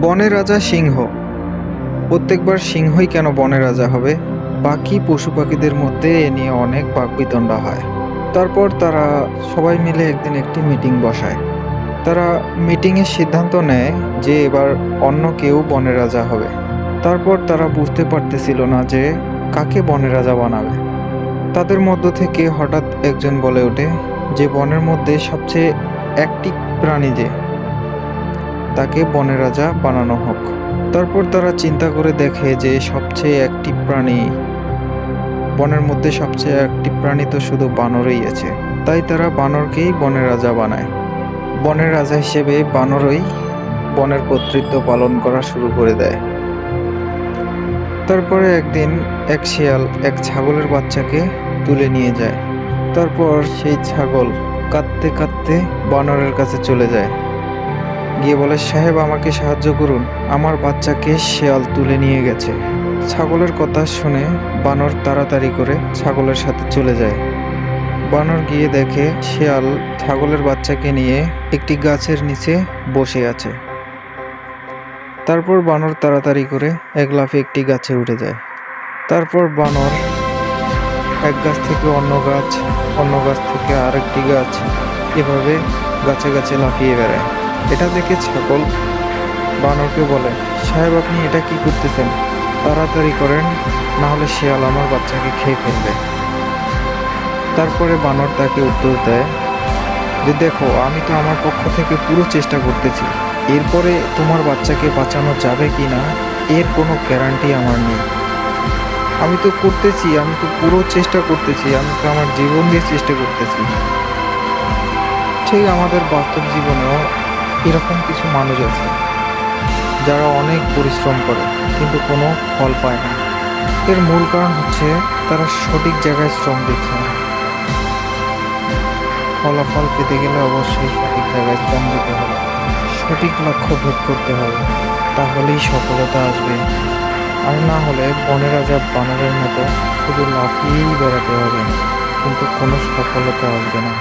বনের রাজা সিংহ। প্রত্যেকবার সিংহই কেন বনের রাজা হবে? বাকি পশু পাখিদের মধ্যে এ নিয়ে অনেক বাকবিতণ্ডা হয়। তারপর তারা সবাই মিলে একদিন একটি মিটিং বসায়। তারা মিটিংয়ে সিদ্ধান্ত নেয় যে এবার অন্য কেউ বনের রাজা হবে। তারপর তারা বুঝতে পারতেছিল না যে কাকে বনের রাজা বানাবে। তাদের মধ্য থেকে হঠাৎ একজন বলে ওঠে যে বনের মধ্যে সবচেয়ে অ্যাক্টিভ প্রাণী যে, তাকে বনের রাজা বানানো হোক। তারপর তারা চিন্তা করে দেখে যে সবচেয়ে অ্যাক্টিভ প্রাণী, বনের মধ্যে সবচেয়ে অ্যাক্টিভ প্রাণী তো শুধু বানরই আছে। তাই তারা বানরকেই বনের রাজা বানায়। বনের রাজা হিসেবে বানরই বনের কর্তৃত্ব পালন করা শুরু করে দেয়। তারপরে একদিন এক শিয়াল এক ছাগলের বাচ্চাকে তুলে নিয়ে যায়। তারপর সেই ছাগল কাঁদতে কাঁদতে বানরের কাছে চলে যায়, গিয়ে বলে, সাহেব আমাকে সাহায্য করুন, আমার বাচ্চাকে শিয়াল তুলে নিয়ে গেছে। ছাগলের কথা শুনে বানর তাড়াতাড়ি করে ছাগলের সাথে চলে যায়। বানর গিয়ে দেখে শিয়াল ছাগলের বাচ্চাকে নিয়ে একটি গাছের নিচে বসে আছে। তারপর বানর তাড়াতাড়ি করে এক লাফে একটি গাছে উঠে যায়। তারপর বানর এক গাছ থেকে অন্য গাছ, অন্য গাছ থেকে আরেকটি গাছ, এভাবে গাছে গাছে লাফিয়ে বেড়ায়। এটা দেখে ছাগল বানরকে বলে, সাহেব আপনি এটা কি করতেছেন? তাড়াতাড়ি করেন, না হলে শিয়াল আমার বাচ্চাকে খেয়ে ফেলবে। তারপরে বানর তাকে উত্তর দেয় যে, দেখো আমি তো আমার পক্ষ থেকে পুরো চেষ্টা করতেছি, এরপরে তোমার বাচ্চাকে বাঁচানো যাবে কি না এর কোনো গ্যারান্টি আমার নেই। আমি তো করতেছি, আমি তো পুরো চেষ্টা করতেছি, আমি তো আমার জীবন দিয়ে চেষ্টা করতেছি। ঠিক আমাদের বাস্তব জীবনেও এরকম কিছু মানুষ আছে যারা অনেক পরিশ্রম করে কিন্তু কোনো ফল পায় না। এর মূল কারণ হচ্ছে তারা সঠিক জায়গায় শ্রম দিচ্ছে না। ফলাফল পেতে গেলে অবশ্যই সঠিক জায়গায় শ্রম দিতে হবে, সঠিক লক্ষ্য ভেদ করতে হবে, তাহলেই সফলতা আসবে। আর না হলে বনের রাজা বানরের মতো শুধু লাফিয়েই বেড়াতে হবে, কিন্তু কোনো সফলতা আসবে না।